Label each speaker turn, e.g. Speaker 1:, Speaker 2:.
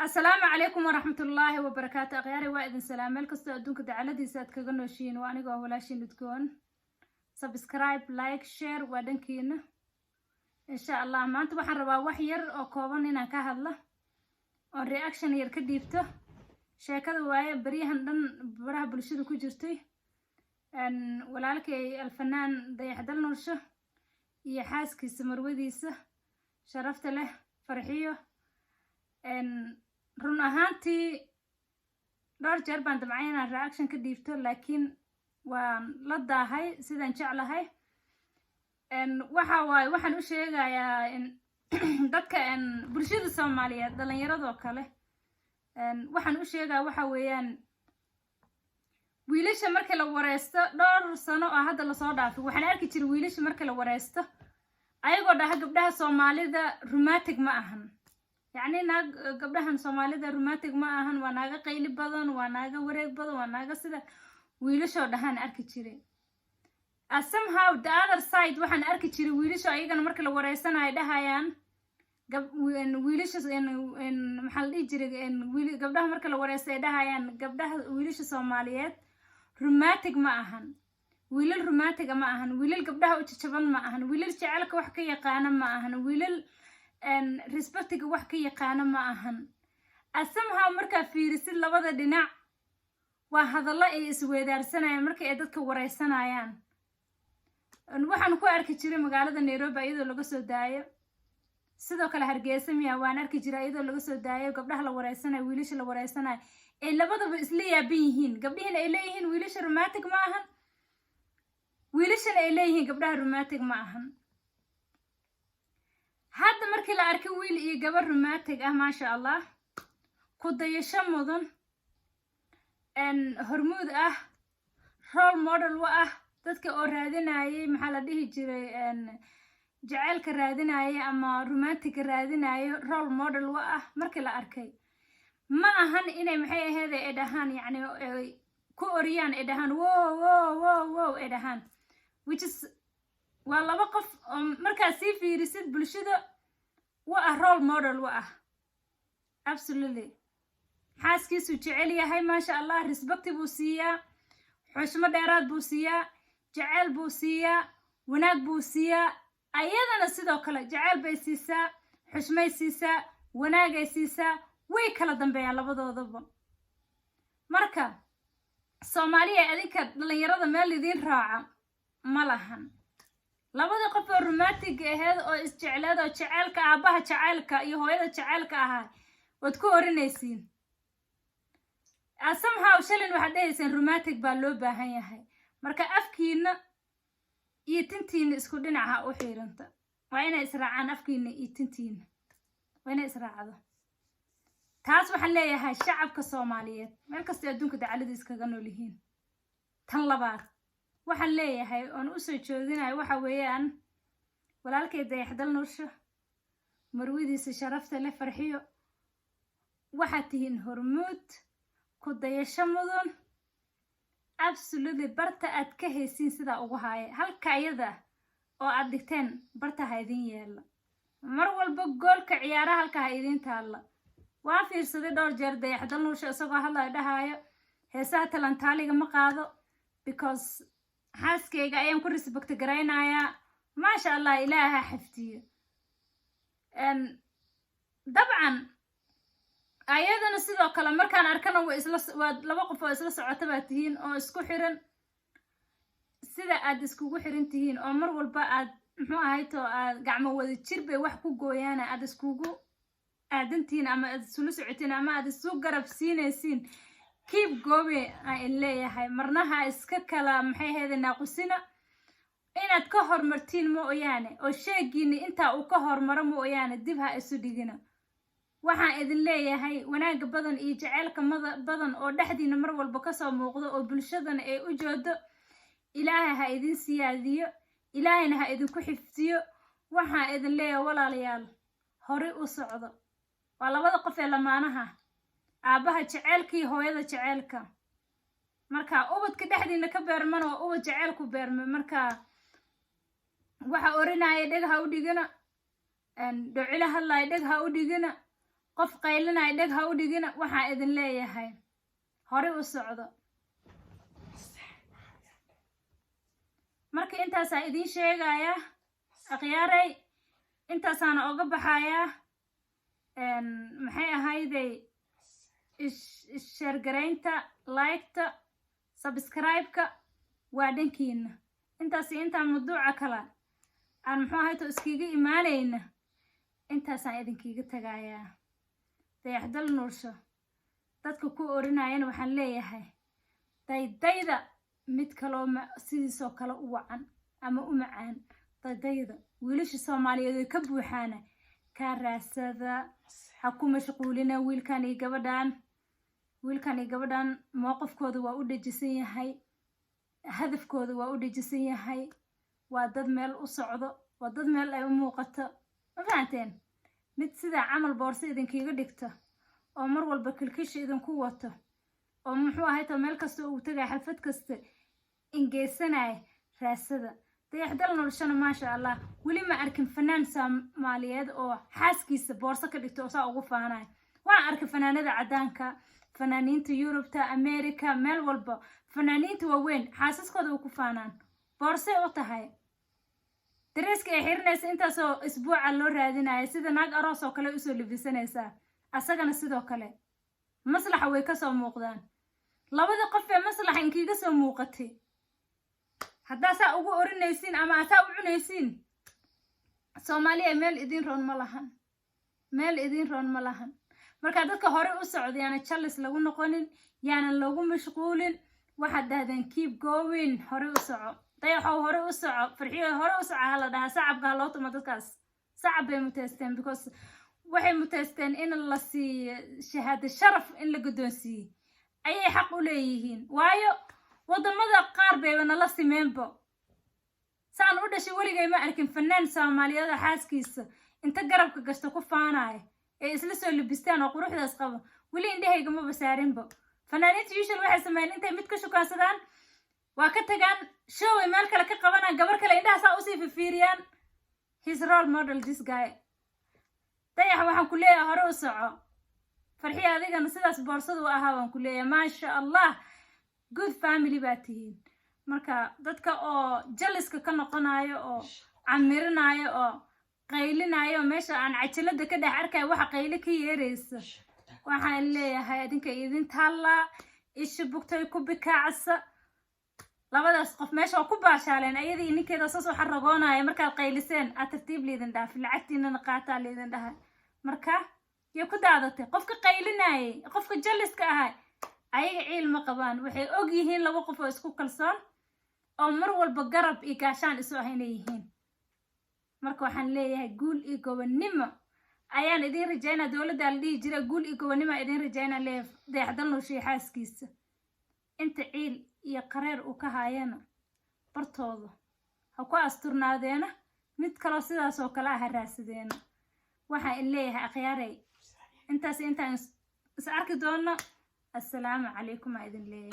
Speaker 1: السلام عليكم ورحمة الله وبركاته. أغياري وإذن سلام الكستو أدونك دعالدي ساد كغنوشين وانيقو هولاشين تكون سبسكرايب لايك شير ودنكين إن شاء الله. ما أنت بحن ربا وحير أو كوبان إنا كهالله أو رياكشن يركديبته شاكد واي بريهن دن براه بلشدو كجرتي أن ولالك الفنان ضيح دل نرشه يحاسكي سمروذيسه شرفت له فرحيه أن run ahaantii dhowr jeer baan damcay inaan reaction ka dhiibto laakiin waan la daahay sidaan jeclahay waxaan u sheegayaa in dadka bulshada Soomaaliyeed dhalinyarada kale waxaan u sheegaa waxa weeyaan wiilasha marka la wareysto dhowr sano oo hadda la soo dhaafay waxaan arki jiray wiilasha marka la wareysto ayagoo dhaha gabdhaha Soomaalida romantic ma ahan يعني ناق قبلها سوماليدا رومانتيك ما أهن وناقة قيل بدن وناقة وريق بدن وناقة سيدا ويلشوا دهان أركي تشري. somehow the other side وحن أركي تشري ويلشوا أيقا مركل وريسنا هيدهايان ويلشوا إن محل يجري إن قبلها مركل وريسنا هيدهايان قبلها ويلشوا سوماليات رومانتيك ما أهن ويلل رومانتيك ما أهن ويلل قبلها وتشبن ما أهن ويلل شعلك وحكي يقانا ما أهن ويلل and respectiga wax ka yaqaan ma ahan somehow marka fiirisid labada dhinac waa hadallo ay isweedaarsanayaan marka ay dadka wareysanayaan waxaan ku arki jiray magaalada Nairobi iyadoo laga soo daayo sidoo kale Hargeysa miyaa waan arki jiray iyadoo laga soo daayo gabdhaha la wareysanayo wiilasha la wareysanayo ee labadaba isla yaabin yihiin gabdhihiina ay leeyihiin wiilasha romantic ma ahan wiilashana ay leeyihiin gabdhaha romantic ma ahan هذا مركي لا أركي ويل إيه قبل رومانتيك ما شاء الله كده يشمدن إن هرمود رول موديل تذكر أورادين أيه محل ده جري إن جعلك رادين أيه أما رومانتيك رادين أيه رول موديل مركي لا أركي ما أهان إني محي هذا إدهان يعني كوريان إدهان واو إدهان which is والله وقف مركزي في رصيد بلشدة رول موديل absolutely حاسكيس وجعلي هاي ما شاء الله ريسبكت بوسيا حشمة ديرات بوسيا جعل بوسيا وناق بوسيا أيضا نسيدو كلا جعل بيسيسا حشمة يسيسا وناق يسيسا ويكلا دنبيا لبضو ضبا مركا Soomaaliya adinka dhalinyarada meel idin raaca malahan labada qof oo romantic ahayd oo isjeclaad oo jaceelka aabaha jaceelka iyo hooyada jaceelka ahaa wad ku orinaysiin somehow shalin waxa dhayseen romantic baa loo baahan yahay marka afkiina iyo tintiina isku dhinaca u xiiranta waa inay israacaan afkiina iyo tintiina waa inay israacado taas waxaan leeyahay shacabka Soomaaliyeed meel kasta adduunka dacaladiis kaga nool yihiin tan labaad waxaan leeyahay oo u soo jeedinayo waxa weeyaan walaalkay dayaxdal nursho marwidiisa sharafta leh farxiyo waxa tihiin hormuud ku dayasho mudan absolutely barta aad ka haysiin sida ugu haaye halka iyada oo aad dhigteen barta haydin yeelo mar walba goolka ciyaaraha halka haydin taala waan fiirsaday dhowr jeer dayaxdal nursho isagoo hadlay dhahayo heesaha talantaaliga ma qaado because حاسكيga ayaan ku respect gareynayaa ما شاء الله إلهها حفتيه طبعا أيضا sidoo kale markaan arkana way isla laba qof oo isla socotaba tihiin oo isku xiran sida aad iskugu xiran tihiin oo mar walba aad muxuu ahayto aad gacmo wada jir bay wax ku gooyaan aad iskugu aadantiin ama aad isula socotiin ama aad isu garab siinaysiin keep going aan leeyahay marnaha iska kala maxay heedana qusina inaad ka hormartiin mooyaane oo sheegiina inta uu ka hormaro mooyaane dib ha isu dhigina waxaan idin leeyahay wanaag badan iyo jaceelka badan oo dhaxdiina mar walba ka soo muuqdo oo bulshadana ay u joodo ilaahay ha idin siyaadiyo ilaahayna ha idin ku xifdiyo waxaan idin leeyahay walaalayaal hore u socdo waa labada qof ee lamaanaha aabaha jaceelka iyo hooyada jaceelka marka ubadka dhaxdiina ka beerman oo ubad jaceelku beerman marka waxa orinaya dhagaha u dhigana docila hadlay dhagaha u dhigana qof qaylinaya dheg ha u dhigina waxaan idin leeyahay hore u socdo marka intaasaa idin sheegaya akhyaaray intaasaana oga baxaya maxay ahayday sheergaraynta like-ta subscribe-ka waa dhankiina intaas intaan mawduuca kala aan muxuu ahayto iskiga imaanayna intaasaan idinkiiga tagayaa dayaxdal nuursho dadka ku orinayana waxaan leeyahay daydayda mid kaloo sidiisoo kale u wacan ama u macaan daydayda wiilasha Soomaaliyeed ay ka buuxaana ka raasada ha ku mashquulina wiilkan iyo gabadhan mowqifkooda waa u dhajisan yahay hadafkooda waa u dhajisan yahay waa dad meel u socdo waa dad meel ay u muuqato ma fahanteen mid sida camal boorso idinkiiga dhigta oo mar walba kilkish idinku wato oo muxuu ahayto meel kasta uu tagay xalfad kasta ingeysanay raasada dayaxdal noloshana maasha Allah weli ma arkin fanaan Soomaaliyeed oo xaaskiisa boorso ka dhigto oo saa ugu faanay waan arkay fanaanada cadaanka fanaaniinta Yurubta America meel walba fanaaniinta waaweyn xaasaskooda ku faanaan boorso u tahay dareeska ay xirnaysa intaasoo isbuuca loo raadinayo sida naag aroos oo kale u soo libisanaysa asagana sidoo kale maslaxa way ka soo muuqdaan labada qof ee maslaxa inkiiga soo muuqatay hadda saa ugu orinaysiin ama asaa u cunaysiin Soomaaliya meel idin roon ma lahan marka dadka hore u socdayana challenge lagu noqonin yaana lagu mashquulin waxa daadaan keep going hore u soco dayaxow hore u soco farxiyo hore u soco hala dhaha sacabka loo tumo dadkaas sacab bay muteesteen because waxay muteesteen in la siiyo shahaado sharaf in la guddoonsiyo ayay xaq u leeyihiin waayo wadamada qaar bay nala simeenbo saan u dhashay waligay ma arkin fanaan Soomaaliyeed xaaskiisa inta garabka gashto ku faanay ee isla soo libistaan oo quruxdaas qabo wali indhahayga ma basaarinbo fanaaniinta usual waxay sameeyeen intay mid ka shukaansadaan waa ka tagaan show ay meel kale ka qabanaan gabar kale indhaha saa u sii fiiriyaan his role model this guy dayax waxaan ku leeyahay hore u soco farxiyo adigana sidaas boorsadu ahaa waan ku leeyahay maasha Allah good family baa tihiin marka dadka oo jaliska ka noqonayo oo camirinayo oo qaylinayo meesha aan cajalada ka dhex arkay waxa qayli ka yeeraysa waxaan leeyahay adinka idin taala isha bugtay ku bikaacsa labadaas qof meesha ku baashaaleen ayadii ninkeeda soo xaragoonaya marka qayliseen atartiib leedan dhaaf lacagtiina qaataa leedan dhahay marka iyo ku daadatay qofka qaylinayay qofka jaliska ahaa ayaga cilmi qabaan waxay og yihiin laba qof oo isku kalsoon oo mar walba garab iyo gaashaan isu ahaynayeen marka waxaan leeyahay guul iyo gobonimo ayaan idin rajaynaa dawladda la dhigi jiray guul iyo gobonimo idin rajaynaa leeyahay dayaxdal noloshii xaaskiisa inta ciil iyo qareer uu ka haayana bartooda ha ku asturnaadeena mid kale sidaas oo kale ah raasadeena waxaan leeyahay akhyaaray intaas intaan is arki doono السلام عليكم أيضا ليه